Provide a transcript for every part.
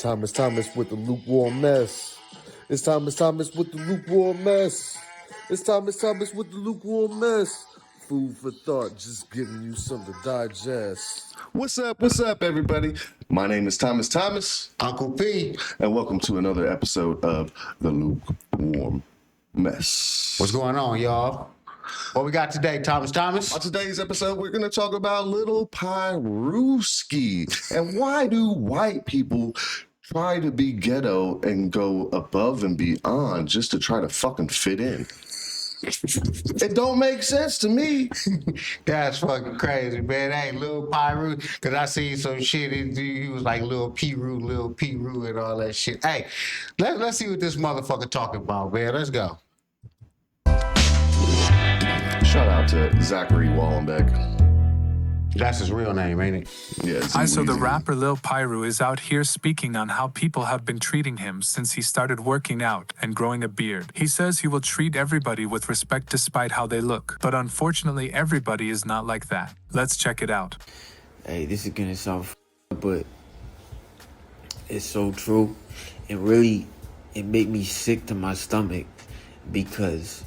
Thomas with the lukewarm mess. It's Thomas with the lukewarm mess. It's Thomas with the lukewarm mess. Food for thought, just giving you something to digest. What's up, everybody? My name is Thomas, Uncle P. and welcome to another episode of The Lukewarm Mess. What's going on, y'all? What we got today, Thomas? On today's episode, we're going to talk about Lil PIRU and why do white people try to be ghetto and go above and beyond just to try to fucking fit in. It don't make sense to me. That's fucking crazy, man. Hey, Lil PIRU, because I seen some shit. He was like Lil PIRU, and all that shit. Hey, let's see what this motherfucker talking about, man. Let's go. Shout out to Zachary Wallenbeck. That's his real name, ain't it? Yeah, So the rapper Lil PIRU is out here speaking on how people have been treating him since he started working out and growing a beard. He says he will treat everybody with respect despite how they look. But unfortunately, everybody is not like that. Let's check it out. Hey, this is gonna sound but it's so true. It made me sick to my stomach because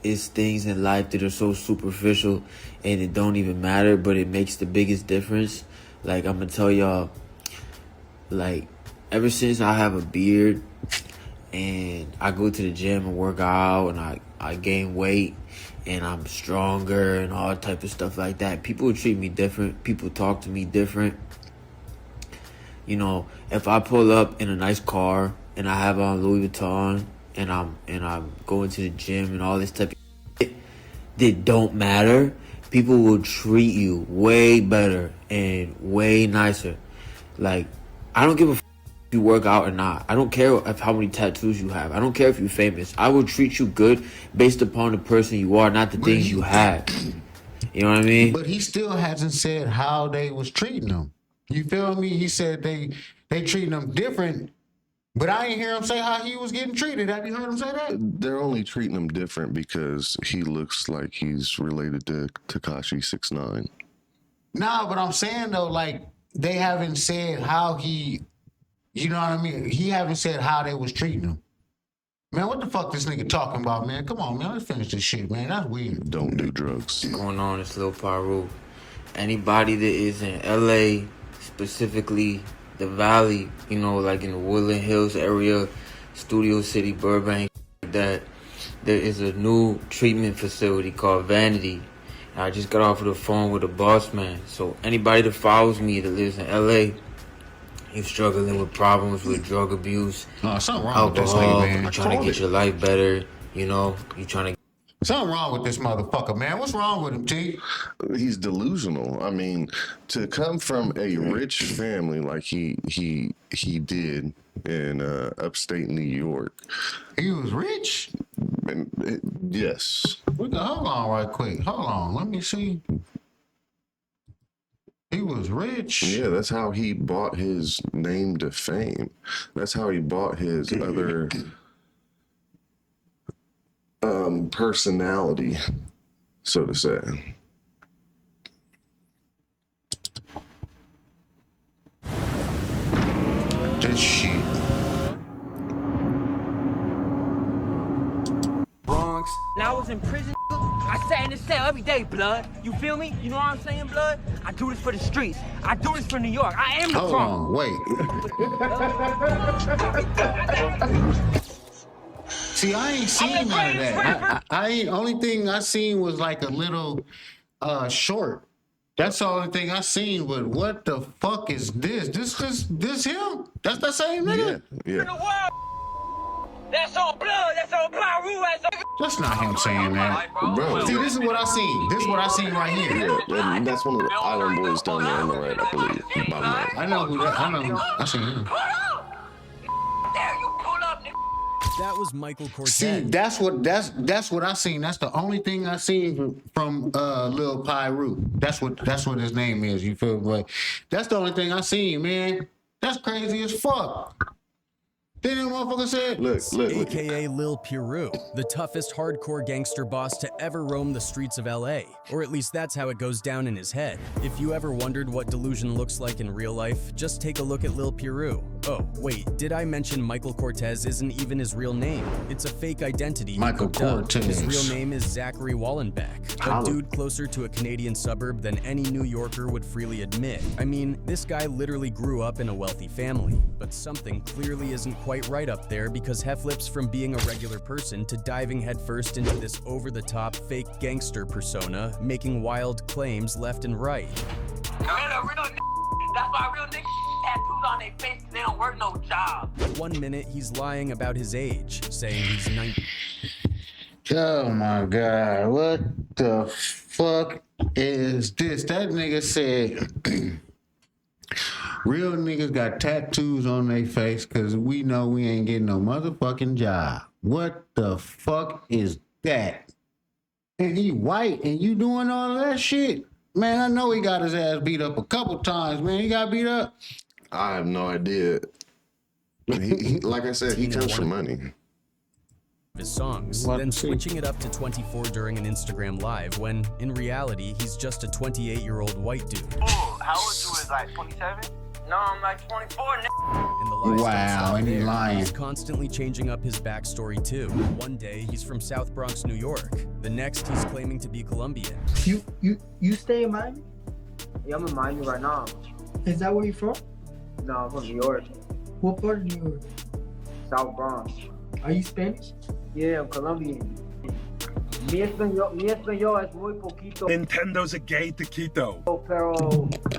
it's things in life that are so superficial and it don't even matter, but it makes the biggest difference. Like, I'm gonna tell y'all, like, ever since I have a beard and I go to the gym and work out and I gain weight and I'm stronger and all type of stuff like that, people treat me different. People talk to me different. You know, if I pull up in a nice car and I have on Louis Vuitton and I'm going to the gym and all this type of shit that don't matter, people will treat you way better and way nicer. Like, I don't give a f if you work out or not. I don't care how many tattoos you have. I don't care if you're famous. I will treat you good based upon the person you are, not the things you have. You know what I mean? But he still hasn't said how they was treating him. You feel me? He said they treating him different. But I ain't hear him say how he was getting treated. Have you heard him say that? They're only treating him different because he looks like he's related to Tekashi 6ix9ine. Nah, but I'm saying though, like, they haven't said how he, you know what I mean? He haven't said how they was treating him. Man, what the fuck this nigga talking about, man? Come on, man, let's finish this shit, man. That's weird. Don't do drugs. What's going on? It's Lil PIRU. Anybody that is in LA, specifically the Valley, you know, like in the Woodland Hills area, Studio City, Burbank, that there is a new treatment facility called Vanity. And I just got off of the phone with a boss man. So anybody that follows me that lives in LA, you're struggling with problems with drug abuse, Something wrong with this alcohol, nigga, man. you're trying to get your life better, you know, you're trying to Something wrong with this motherfucker, man. What's wrong with him, T? He's delusional. I mean, to come from a rich family like he did in upstate New York. He was rich? Yes. Hold on right quick. Hold on. Let me see. He was rich. Yeah, that's how he bought his name to fame. That's how he bought his other personality, so to say. This shit. Bronx. When I was in prison, I sat in the cell every day, blood. You feel me? You know what I'm saying, blood? I do this for the streets. I do this for New York. I am the Hold Bronx. on, wait. See, I ain't seen none of that. Only thing I seen was like a little short. That's the only thing I seen. But what the fuck is this? This him? That's the same nigga? Yeah. That's all blood. That's all PIRU. That's not him saying that. Bro. See, this is what I seen. This is what I seen right here. Yeah, and that's one of the Island Boys down there on the right, I believe. I know who that. I know. I seen him. There you pull up, nigga. That was Michael Cortez. See, that's what I seen. That's the only thing I seen from Lil PIRU. That's what his name is. You feel me? That's the only thing I seen, man. That's crazy as fuck. Then that motherfucker said, Look. AKA Lil PIRU, the toughest hardcore gangster boss to ever roam the streets of LA. Or at least that's how it goes down in his head. If you ever wondered what delusion looks like in real life, just take a look at Lil PIRU. Oh, wait, did I mention Michael Cortez isn't even his real name? It's a fake identity. Michael Cortez. His real name is Zachary Wallenbeck, a dude closer to a Canadian suburb than any New Yorker would freely admit. I mean, this guy literally grew up in a wealthy family, but something clearly isn't quite right up there because Hef flips from being a regular person to diving headfirst into this over-the-top fake gangster persona, making wild claims left and right. That's why real niggas tattoos on their face and they don't work no job. 1 minute, he's lying about his age, saying he's 19. oh my God, what the fuck is this? That nigga said, real niggas got tattoos on their face because we know we ain't getting no motherfucking job. What the fuck is that? And he white and you doing all of that shit? Man, I know he got his ass beat up a couple times, man. He got beat up. I have no idea. Like I said, he comes from money. His songs, What then to see? switching it up to 24 during an Instagram live when, in reality, he's just a 28-year-old white dude. Oh, how old you is like 27? No, I'm like 24 now. And the lies don't Wow, stop and he there. lying. He's constantly changing up his backstory too. One day, he's from South Bronx, New York. The next, he's claiming to be Colombian. You stay in Miami? Yeah, I'm in Miami right now. Is that where you're from? No, I'm from New York, What part of New York? South Bronx. Are you Spanish? Yeah, I'm Colombian. Mi español es muy poquito, Nintendo's a gay taquito. pero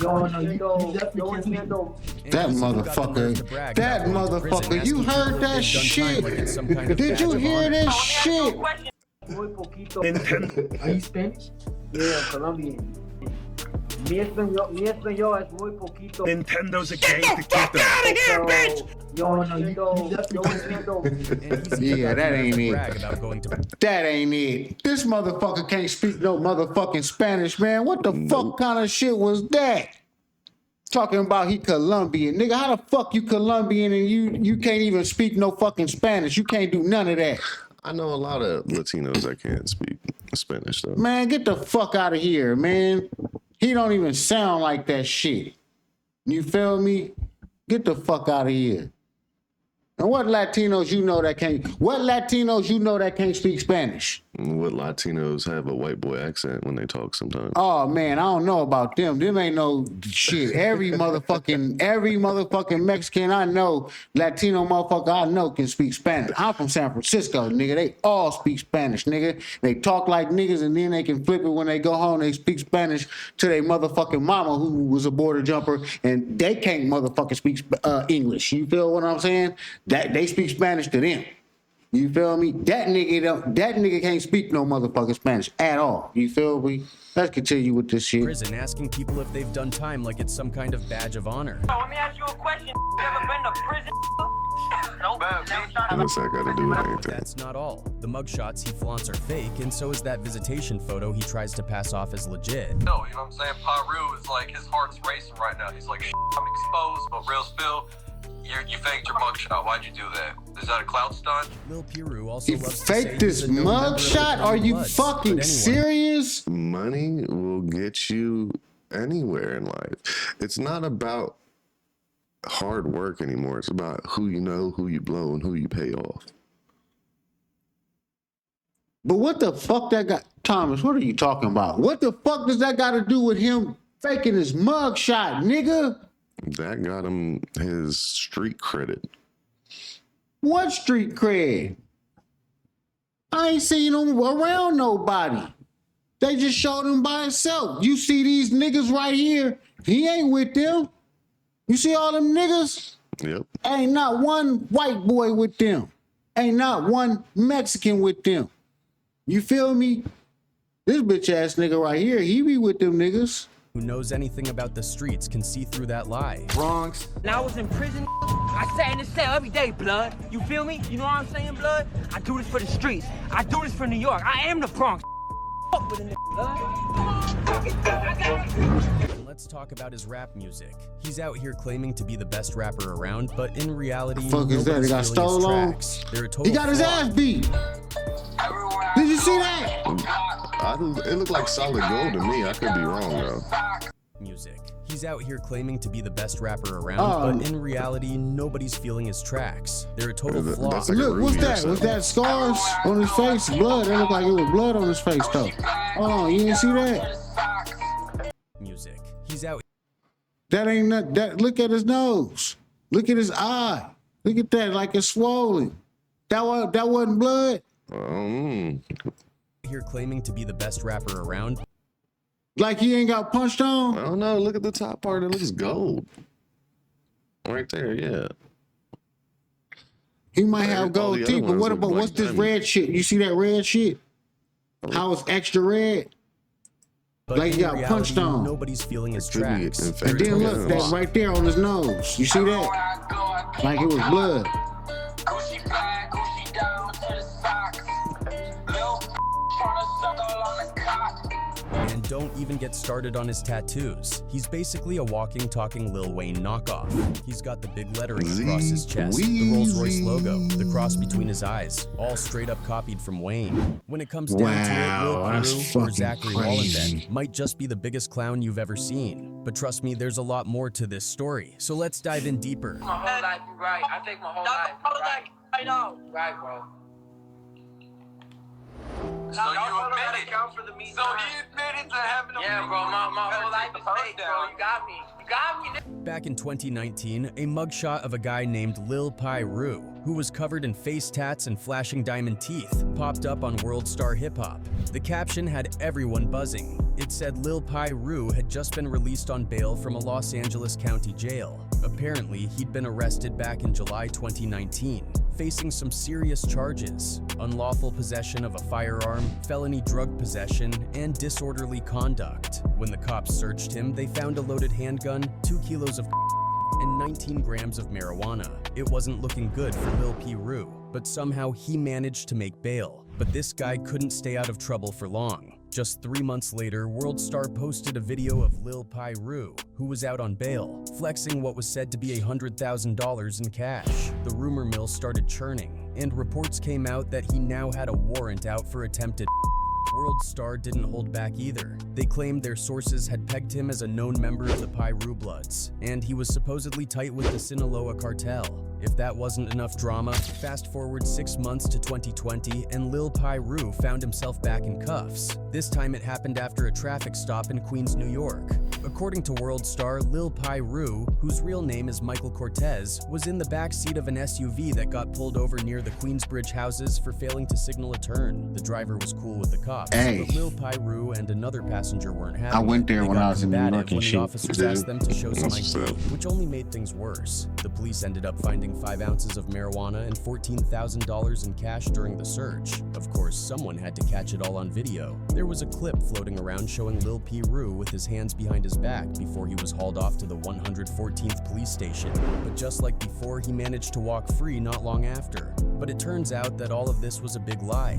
No, you definitely can't speak. And That he's even got the nerve to motherfucker, brag that about going to prison, motherfucker, you asking heard people if that they've done time shit? like it's some kind of Did badge you of hear honor. this shit? muy poquito. Nintendo. Are you Spanish? Yeah, I'm Colombian. Mi español es muy poquito. Nintendo's a gay taquito. Yo No, you definitely can't. And he's even Yeah, got the that nerve ain't to it. brag about going to That ain't it. This motherfucker can't speak no motherfucking Spanish, man. What the fuck kind of shit was that? Talking about he Colombian. Nigga, how the fuck you Colombian and you can't even speak no fucking Spanish? You can't do none of that. I know a lot of Latinos that can't speak Spanish though. Man, get the fuck out of here, man. He don't even sound like that shit. You feel me? Get the fuck out of here. And what Latinos you know that can't speak Spanish? What Latinos have a white boy accent when they talk sometimes. Oh man, I don't know about them. Them ain't no shit. Every motherfucking Mexican I know, Latino motherfucker I know can speak Spanish. I'm from San Francisco, nigga. They all speak Spanish, nigga. They talk like niggas and then they can flip it when they go home. They speak Spanish to their motherfucking mama who was a border jumper and they can't motherfucking speak English. You feel what I'm saying? That they speak Spanish to them. You feel me? That nigga can't speak no motherfucking Spanish at all. You feel me? Let's continue with this shit. prison asking people if they've done time like it's some kind of badge of honor. Let me ask you a question. You ever been to prison? Nope. What's that got to do with But anything? that's not all. The mugshots he flaunts are fake, and so is that visitation photo he tries to pass off as legit. No, you know what I'm saying? PIRU is like, his heart's racing right now. He's like, I'm exposed, but real spill, you faked your mugshot. Why'd you do that? Is that a clout stunt? Lil PIRU also You loves to say fake this he's a known member of the mugshot? Are you Bloods, fucking but anyway. serious? Money will get you anywhere in life. It's not about hard work anymore. It's about who you know, who you blow, and who you pay off. But what the fuck that got, Thomas, what are you talking about? What the fuck does that got to do with him faking his mugshot, nigga? That got him his street credit. What street cred? I ain't seen him around nobody. They just showed him by himself. You see these niggas right here? He ain't with them. You see all them niggas? Yep. Ain't not one white boy with them. Ain't not one Mexican with them. You feel me? This bitch ass nigga right here, he be with them niggas. Who knows anything about the streets can see through that lie. Bronx. When I was in prison, I sat in the cell every day, blood. You feel me? You know what I'm saying, blood? I do this for the streets. I do this for New York. I am the Bronx. Fuck with a nigga, blood. let's talk about his rap music. He's out here claiming to be the best rapper around, but in reality, Fuck is that? He got stole on? They're a total He got his ass beat. Did you see that? It looked like solid gold to me. I could be wrong though. Music. He's out here claiming to be the best rapper around, but in reality, nobody's feeling his tracks. They're a total flop. Look, what's that? Was that scars on his face? Blood. It looked like it was blood on his face though. Hold on, you didn't see that? Music. He's out. That ain't not that. Look at his nose. Look at his eye. Look at that, like it's swollen. That wasn't blood. Here claiming to be the best rapper around. Like he ain't got punched on. I don't know. Look at the top part. It looks gold. Right there, yeah. He might have gold teeth, but what about what's this red shit? You see that red shit? How it's extra red? But like he got punched on. Nobody's feeling his tracks. And then look, that right there on his nose. You see that? Like it was blood. And don't even get started on his tattoos. He's basically a walking, talking Lil Wayne knockoff. He's got the big lettering across his chest, the Rolls-Royce logo, the cross between his eyes, all straight up copied from Wayne. When it comes down to it, Lil PIRU or Zachary Wallenbeck might just be the biggest clown you've ever seen. But trust me, there's a lot more to this story. So let's dive in deeper. My whole life, you're right. I think my whole life, you're right. I know. Right, bro. So you admitted. So he admitted to having a bro, my whole life is fake, bro. You got me. You got me. Back in 2019, a mugshot of a guy named Lil PIRU, who was covered in face tats and flashing diamond teeth, popped up on World Star Hip Hop. The caption had everyone buzzing. It said Lil PIRU had just been released on bail from a Los Angeles County jail. Apparently, he'd been arrested back in July 2019, facing some serious charges: unlawful possession of a firearm, felony drug possession, and disorderly conduct. When the cops searched him, they found a loaded handgun, 2 kilos of and 19 grams of marijuana. It wasn't looking good for Lil PIRU, but somehow he managed to make bail. But this guy couldn't stay out of trouble for long. Just 3 months later, World Star posted a video of Lil PIRU, who was out on bail, flexing what was said to be $100,000 in cash. The rumor mill started churning, and reports came out that he now had a warrant out for attempted. World Star didn't hold back either. They claimed their sources had pegged him as a known member of the PIRU Bloods, and he was supposedly tight with the Sinaloa cartel. If that wasn't enough drama, fast forward 6 months to 2020, and Lil PIRU found himself back in cuffs. This time it happened after a traffic stop in Queens, New York. According to World Star, Lil PIRU, whose real name is Michael Cortez, was in the back seat of an SUV that got pulled over near the Queensbridge houses for failing to signal a turn. The driver was cool with the cops, but Lil PIRU and another passenger weren't happy. I went there when I was in New York and shit. The officers asked them to show some ID, which only made things worse. The police ended up finding 5 ounces of marijuana and $14,000 in cash during the search. Of course, someone had to catch it all on video. There was a clip floating around showing Lil PIRU with his hands behind his back before he was hauled off to the 114th police station. But just like before, he managed to walk free not long after. But it turns out that all of this was a big lie.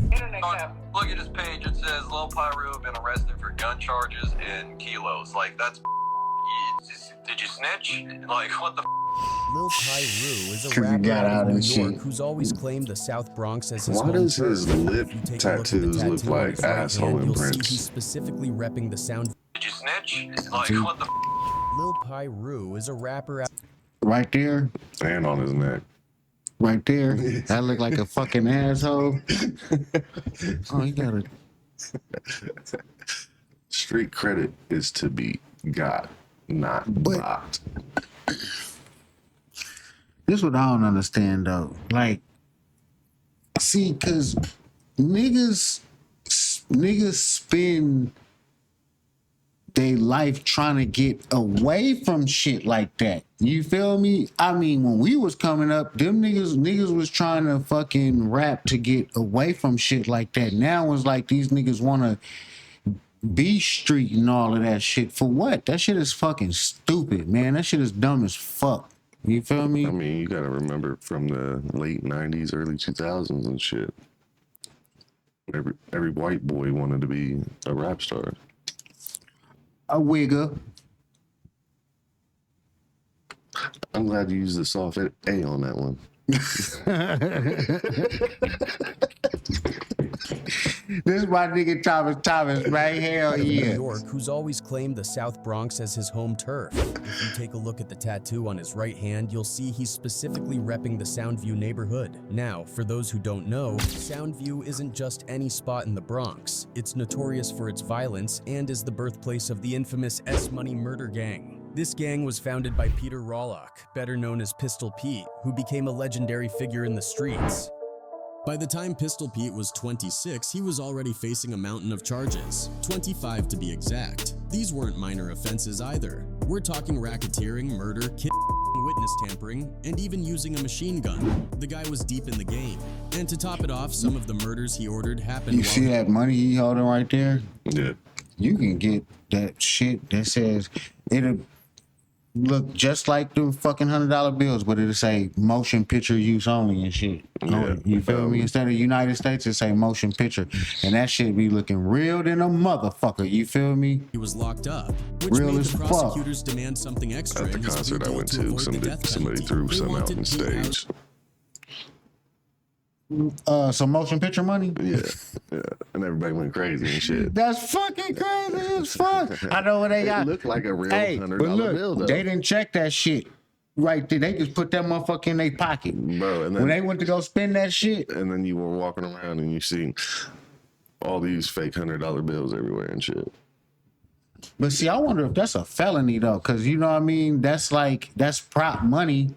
Look at his page. It says Lil PIRU been arrested for gun charges and kilos. Like, that's... Did you snitch? Like, what the Lil PIRU is a rapper out of New York who's always claimed the South Bronx as his home Why does his turf. lip tattoos look like asshole imprints? He's specifically repping the sound. Did you snitch? Like, what the Lil PIRU is a rapper out. Right there. And on his neck. Right there. That look like a fucking asshole. Oh, you got it. Street credit is to be got, not bought. This is what I don't understand though. Like, see, cause niggas spend their life trying to get away from shit like that. You feel me? I mean, when we was coming up, them niggas was trying to fucking rap to get away from shit like that. Now it's like these niggas wanna be street and all of that shit. For what? That shit is fucking stupid, man. That shit is dumb as fuck. You feel me? I mean, you gotta remember from the late 90s, early 2000s and shit. Every white boy wanted to be a rap star. A wigger. I'm glad you used the soft A on that one. This is my nigga Thomas, right? Hell New yeah. York, who's always claimed the South Bronx as his home turf. If you take a look at the tattoo on his right hand, you'll see he's specifically repping the Soundview neighborhood. Now, for those who don't know, Soundview isn't just any spot in the Bronx. It's notorious for its violence and is the birthplace of the infamous S-Money murder gang. This gang was founded by Peter Rawlock, better known as Pistol Pete, who became a legendary figure in the streets. By the time Pistol Pete was 26, he was already facing a mountain of charges, 25 to be exact. These weren't minor offenses either. We're talking racketeering, murder, witness tampering, and even using a machine gun. The guy was deep in the game. And to top it off, some of the murders he ordered happened You see that money he holding right there? Yeah. You can get that shit that says it'll look just like the fucking $100 bills, but it'll say motion picture use only and shit. Yeah. You feel me? Instead of United States, it say motion picture, and that shit be looking real than a motherfucker. You feel me? He was locked up, which Real made as the fuck. prosecutors demand something extra. At the in his concert plea I deal went to to, avoid the death somebody penalty. threw They some out wanted on Pete out. stage. Some motion picture money. Yeah, and everybody went crazy and shit. That's fucking crazy as fuck. I know what they got. It looked like a real Hey, $100 but look, bill though. they didn't check that shit right there. They just put that motherfucker in their pocket. Bro, and When they then, went to go spend that shit, and then you were walking around and you see all these fake $100 bills everywhere and shit. but see, I wonder if that's a felony though, because you know what I mean. That's prop money.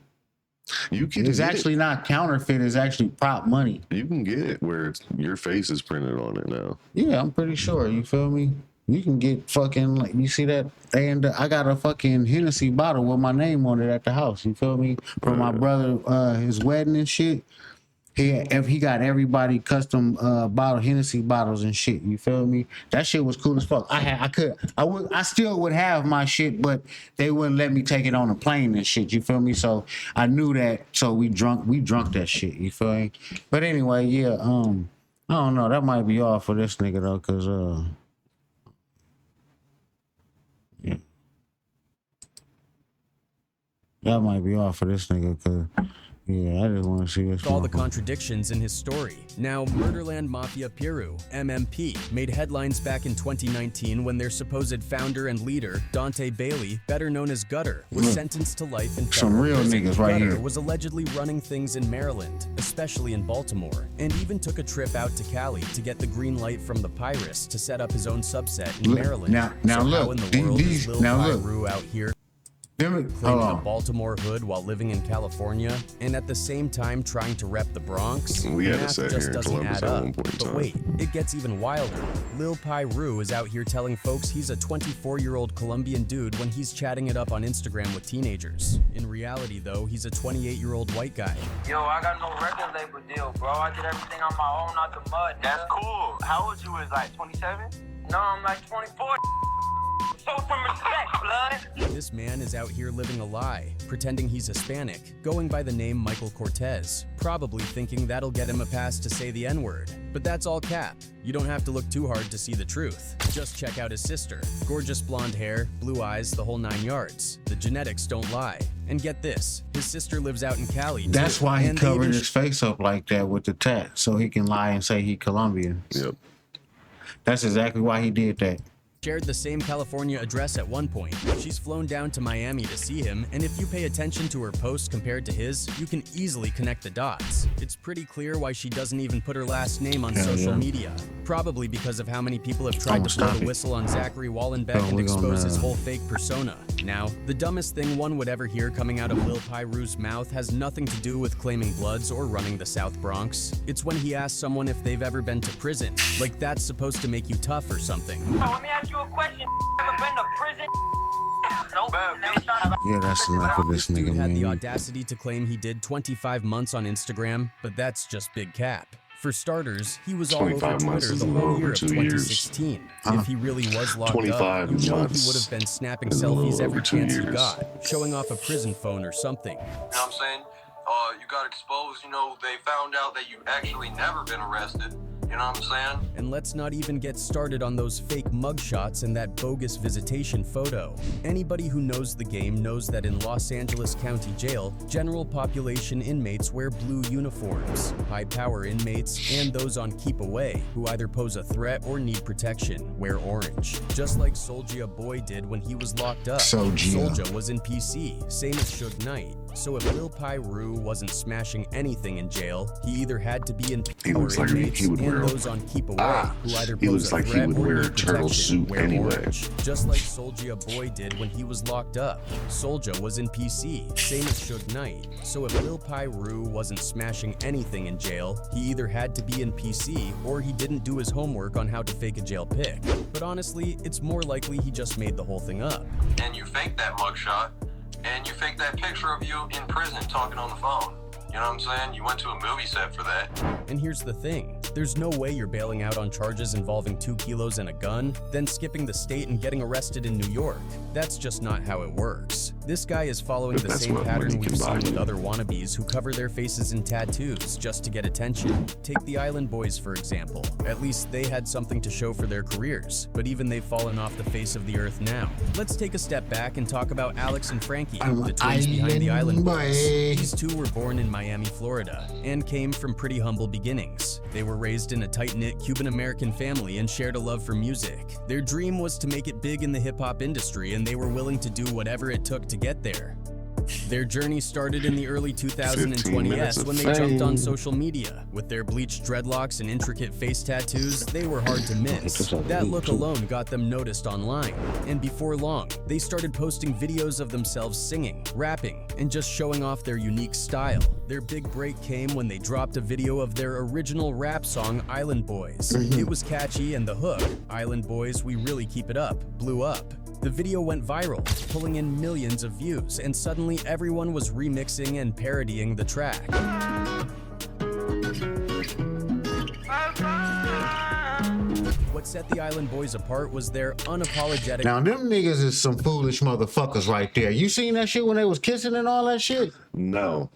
You can It's get actually not counterfeit. It's actually prop money. it. You can get it where your face is printed on it now. Yeah, I'm pretty sure. You feel me? You can get fucking like you see that, and I got a fucking Hennessy bottle with my name on it at the house. You feel me? For my brother, his wedding and shit. He got everybody custom bottle Hennessy bottles and shit. You feel me? That shit was cool as fuck. I still would have my shit, but they wouldn't let me take it on a plane and shit. You feel me? So I knew that. So we drunk that shit. You feel me? But anyway, yeah. I don't know. That might be all for this nigga though, cause yeah. That might be all for this nigga, cause yeah, I just want to see what's All the contradictions in his story. Now, Murderland Mafia PIRU, MMP, made headlines back in 2019 when their supposed founder and leader, Dante Bailey, better known as Gutter, was sentenced to life in some real prison. niggas right Gutter here. was allegedly running things in Maryland, especially in Baltimore, and even took a trip out to Cali to get the green light from the PIRUs to set up his own subset in Look, Maryland. now so look, how in the world is Lil now look. PIRU out here Hold claiming a on. Baltimore hood while living in California, and at the same time trying to rep the Bronx? We The had to math sit just here in doesn't Columbus add at up. one point in But time. wait, it gets even wilder. Lil PIRU is out here telling folks he's a 24-year-old Colombian dude when he's chatting it up on Instagram with teenagers. In reality, though, he's a 28-year-old white guy. Yo, I got no record label deal, bro. I did everything on my own, out the mud. That's cool. How old you was, like 27? No, I'm like 24. Show some respect, blood. This man is out here living a lie, pretending he's Hispanic, going by the name Michael Cortez, probably thinking that'll get him a pass to say the N-word. But that's all cap. You don't have to look too hard to see the truth. Just check out his sister. Gorgeous blonde hair, blue eyes, the whole 9 yards. The genetics don't lie. And get this, his sister lives out in Cali, too. That's why he And they covered even his face up like that with the tat, so he can lie and say he Colombian. Yep. That's exactly why he did that. shared the same California address at one point. She's flown down to Miami to see him, and if you pay attention to her posts compared to his, you can easily connect the dots. It's pretty clear why she doesn't even put her last name on social media. Probably because of how many people have tried to blow the whistle on Zachary Wallenbeck and expose his whole fake persona. Now, the dumbest thing one would ever hear coming out of Lil PIRU's mouth has nothing to do with claiming Bloods or running the South Bronx. It's when he asks someone if they've ever been to prison. Like that's supposed to make you tough or something. Let me ask you a question. Ever been to prison? Nope. Yeah, that's enough of this nigga, Dude had the man. audacity to claim he did 25 months on Instagram, but that's just big cap. For starters, he was all over 25 months Twitter is the a whole little year over of 2 years. 2016. If he really was locked 25 up, you know he months would have been snapping is a little selfies every over 2 chance he years. got, showing off a prison phone or something. You know what I'm saying? You got exposed, they found out that you actually never been arrested. You know what I'm saying? And let's not even get started on those fake mugshots and that bogus visitation photo. Anybody who knows the game knows that in Los Angeles County Jail, general population inmates wear blue uniforms. High-power inmates and those on keep away, who either pose a threat or need protection, wear orange. Just like Soulja Boy did when he was locked up. Soulja was in PC, same as Suge Knight. So if Lil PIRU wasn't smashing anything in jail, he either had to be in power inmates and those on keep away, who either pose a threat or need protection, wear orange. Just like Soulja Boy did when he was locked up. Soulja was in PC, same as Suge Knight. So if Lil PIRU wasn't smashing anything in jail, he either had to be in PC or he didn't do his homework on how to fake a jail pic. But honestly, it's more likely he just made the whole thing up. And you faked that mugshot, and you faked that picture of you in prison talking on the phone. You know what I'm saying? You went to a movie set for that. And here's the thing. There's no way you're bailing out on charges involving 2 kilos and a gun, then skipping the state and getting arrested in New York. That's just not how it works. This guy is following the same pattern we've seen with other wannabes who cover their faces in tattoos just to get attention. Take the Island Boys, for example. At least they had something to show for their careers, but even they've fallen off the face of the earth now. Let's take a step back and talk about Alex and Frankie, the twins behind the Island Boys. These two were born in Miami, Florida, and came from pretty humble beginnings. They were raised in a tight-knit Cuban-American family and shared a love for music. Their dream was to make it big in the hip-hop industry, and they were willing to do whatever it took to get there. Their journey started in the early 2020s when they jumped on social media. With their bleached dreadlocks and intricate face tattoos, they were hard to miss. That look alone got them noticed online. And before long, they started posting videos of themselves singing, rapping, and just showing off their unique style. Their big break came when they dropped a video of their original rap song, Island Boys. It was catchy, and the hook, Island Boys, We Really Keep It Up, blew up. The video went viral, pulling in millions of views, and suddenly everyone was remixing and parodying the track. What set the Island Boys apart was their unapologetic... Now, them niggas is some foolish motherfuckers right there. You seen that shit when they was kissing and all that shit? No,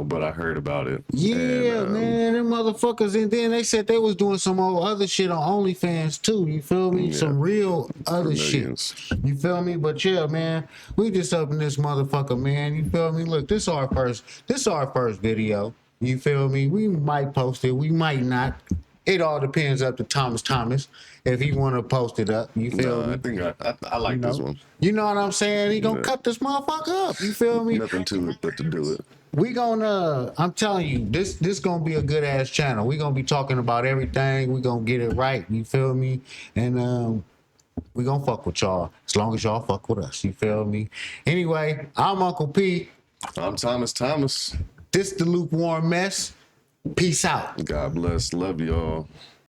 but I heard about it. Yeah, and, man, them motherfuckers. And then they said they was doing some old other shit on OnlyFans too. You feel me? Yeah. Some real other Millions. shit. You feel me? But yeah, man, we just up in this motherfucker, man. You feel me? Look, this our first video. You feel me? We might post it. We might not. It all depends up to Thomas if he want to post it up. You feel me? I think I like this one. You know what I'm saying? He gonna cut this motherfucker up. You feel me? Nothing to it but to do it. We gonna, I'm telling you, this gonna be a good ass channel. We gonna be talking about everything. We gonna get it right. You feel me? And we gonna fuck with y'all as long as y'all fuck with us. You feel me? Anyway, I'm Uncle P. I'm Thomas. This the Lukewarm Mess. Peace out. God bless. Love y'all.